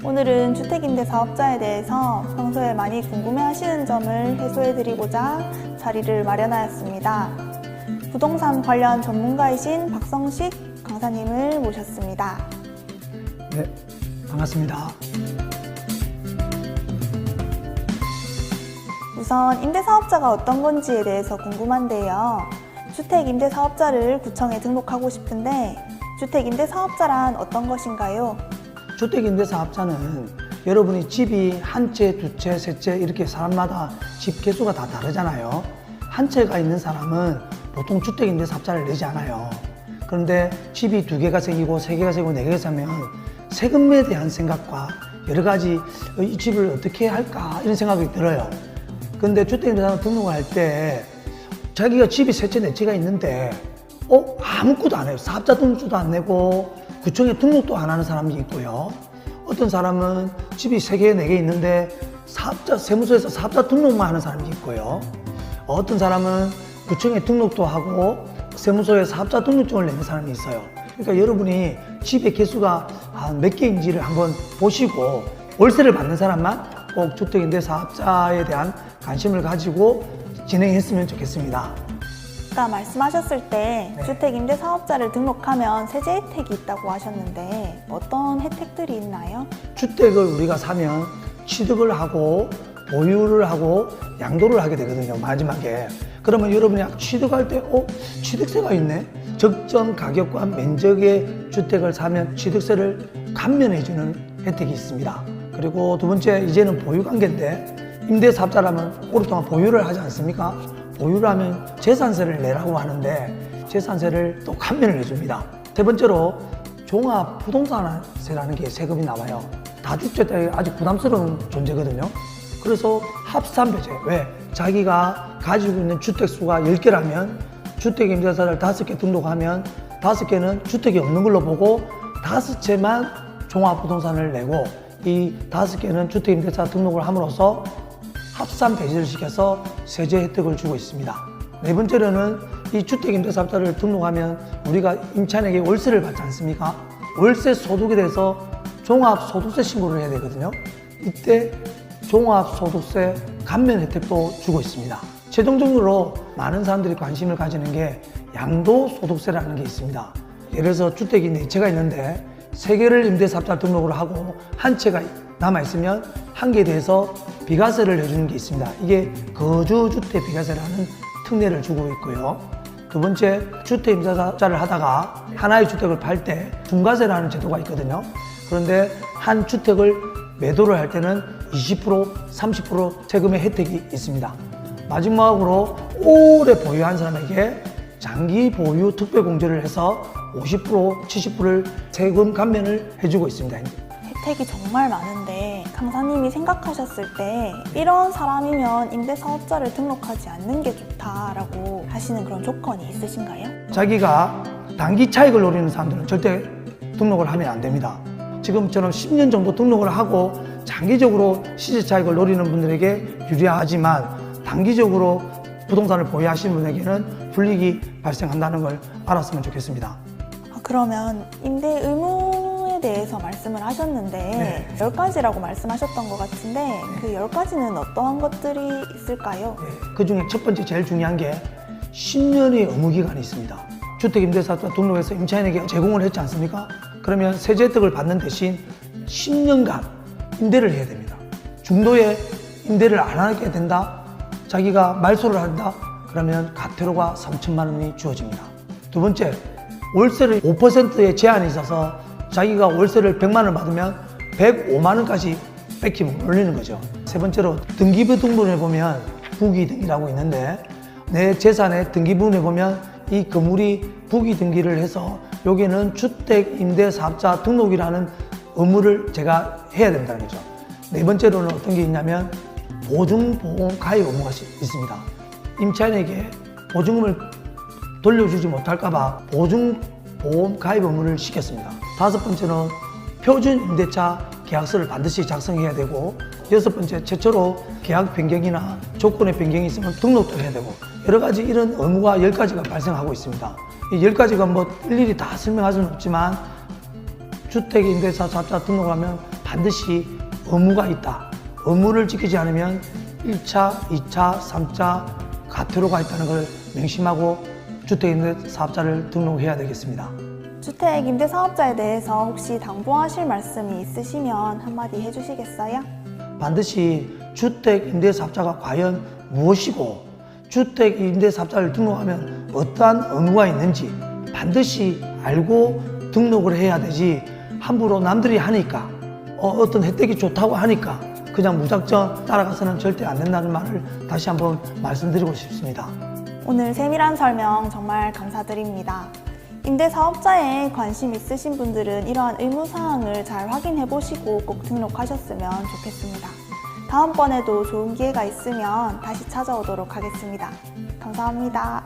오늘은 주택임대사업자에 대해서 평소에 많이 궁금해하시는 점을 해소해드리고자 자리를 마련하였습니다. 부동산 관련 전문가이신 박성식 강사님을 모셨습니다. 네, 반갑습니다. 우선 임대사업자가 어떤 건지에 대해서 궁금한데요. 주택임대사업자를 구청에 등록하고 싶은데 주택임대사업자란 어떤 것인가요? 주택임대사업자는 여러분이 집이 한 채, 두 채, 세 채 이렇게 사람마다 집 개수가 다 다르잖아요. 한 채가 있는 사람은 보통 주택임대사업자를 내지 않아요. 그런데 집이 두 개가 생기고 세 개가 생기고 네 개가 생기면 세금에 대한 생각과 여러 가지 이 집을 어떻게 할까 이런 생각이 들어요. 그런데 주택임대사업자 등록을 할 때 자기가 집이 세 채, 네 채가 있는데 아무것도 안 해요. 사업자 등록도 안 내고 구청에 등록도 안 하는 사람이 있고요. 어떤 사람은 집이 3개, 4개 있는데 세무서에서 사업자 등록만 하는 사람이 있고요. 어떤 사람은 구청에 등록도 하고 세무서에 사업자 등록증을 내는 사람이 있어요. 그러니까 여러분이 집의 개수가 몇 개인지를 한번 보시고 월세를 받는 사람만 꼭 주택임대사업자에 대한 관심을 가지고 진행했으면 좋겠습니다. 아까 말씀하셨을 때 주택임대사업자를 등록하면 세제 혜택이 있다고 하셨는데 어떤 혜택들이 있나요? 주택을 우리가 사면 취득을 하고 보유를 하고 양도를 하게 되거든요, 마지막에. 그러면 여러분이 취득할 때 취득세가 있네? 적정 가격과 면적의 주택을 사면 취득세를 감면해주는 혜택이 있습니다. 그리고 두 번째, 이제는 보유관계인데 임대사업자라면 오랫동안 보유를 하지 않습니까? 보유를 하면 재산세를 내라고 하는데 재산세를 또 감면을 해줍니다. 세 번째로 종합부동산세라는 게 세금이 나와요. 다주택자에 아주 부담스러운 존재거든요. 그래서 합산배제, 왜? 자기가 가지고 있는 주택수가 10개라면 주택임대사를 5개 등록하면 5개는 주택이 없는 걸로 보고 5채만 종합부동산을 내고 이 5개는 주택임대사 등록을 함으로써 합산 배제를 시켜서 세제 혜택을 주고 있습니다. 네 번째로는 이 주택임대사업자를 등록하면 우리가 임차인에게 월세를 받지 않습니까? 월세 소득에 대해서 종합소득세 신고를 해야 되거든요. 이때 종합소득세 감면 혜택도 주고 있습니다. 최종적으로 많은 사람들이 관심을 가지는 게 양도소득세라는 게 있습니다. 예를 들어서 주택이 4채가 있는데 3개를 임대사업자 등록을 하고 한 채가 남아있으면 한 개에 대해서 비과세를 해주는 게 있습니다. 이게 거주주택 비과세라는 특례를 주고 있고요. 두 번째, 주택임대사업자를 하다가 하나의 주택을 팔 때 중과세라는 제도가 있거든요. 그런데 한 주택을 매도를 할 때는 20%, 30% 세금의 혜택이 있습니다. 마지막으로 오래 보유한 사람에게 장기 보유 특별공제를 해서 50%, 70%를 세금 감면을 해주고 있습니다. 혜택이 정말 많은데 강사님이 생각하셨을 때 이런 사람이면 임대사업자를 등록하지 않는 게 좋다라고 하시는 그런 조건이 있으신가요? 자기가 단기 차익을 노리는 사람들은 절대 등록을 하면 안 됩니다. 지금처럼 10년 정도 등록을 하고 장기적으로 시세 차익을 노리는 분들에게 유리하지만 단기적으로 부동산을 보유하시는 분에게는 불이익이 발생한다는 걸 알았으면 좋겠습니다. 그러면 임대 의무에 대해서 말씀을 하셨는데 10가지라고 말씀하셨던 것 같은데 그 10가지는 어떠한 것들이 있을까요? 그 중에 첫 번째 제일 중요한 게 10년의 의무기간이 있습니다. 주택임대사업자 등록해서 임차인에게 제공을 했지 않습니까? 그러면 세제 혜택을 받는 대신 10년간 임대를 해야 됩니다. 중도에 임대를 안 하게 된다? 자기가 말소를 한다? 그러면 과태료가 3천만 원이 주어집니다. 두 번째, 월세를 5%의 제한이 있어서 자기가 월세를 100만 원 받으면 105만 원까지 뺏김을 올리는 거죠. 세 번째로 등기부 등본에 보면 부기등기라고 있는데 내 재산의 등기부분에 보면 이 건물이 부기등기를 해서 여기는 주택임대사업자 등록이라는 의무를 제가 해야 된다는 거죠. 네 번째로는 어떤 게 있냐면 보증보험 가입 의무가 있습니다. 임차인에게 보증금을 돌려주지 못할까 봐 보증보험 가입 의무를 시켰습니다. 다섯 번째는 표준 임대차 계약서를 반드시 작성해야 되고 여섯 번째, 최초로 계약 변경이나 조건의 변경이 있으면 등록도 해야 되고 여러 가지 이런 의무가 10가지가 발생하고 있습니다. 이 10가지가 뭐 일일이 다 설명할 수는 없지만 주택임대사업자 등록하면 반드시 의무가 있다. 의무를 지키지 않으면 1차, 2차, 3차 과태료가 있다는 걸 명심하고 주택임대사업자를 등록해야 되겠습니다. 주택임대사업자에 대해서 혹시 당부하실 말씀이 있으시면 한마디 해주시겠어요? 반드시 주택임대사업자가 과연 무엇이고 주택임대사업자를 등록하면 어떠한 의무가 있는지 반드시 알고 등록을 해야 되지 함부로 남들이 하니까 어떤 혜택이 좋다고 하니까 그냥 무작정 따라가서는 절대 안 된다는 말을 다시 한번 말씀드리고 싶습니다. 오늘 세밀한 설명 정말 감사드립니다. 임대사업자에 관심 있으신 분들은 이러한 의무사항을 잘 확인해 보시고 꼭 등록하셨으면 좋겠습니다. 다음번에도 좋은 기회가 있으면 다시 찾아오도록 하겠습니다. 감사합니다.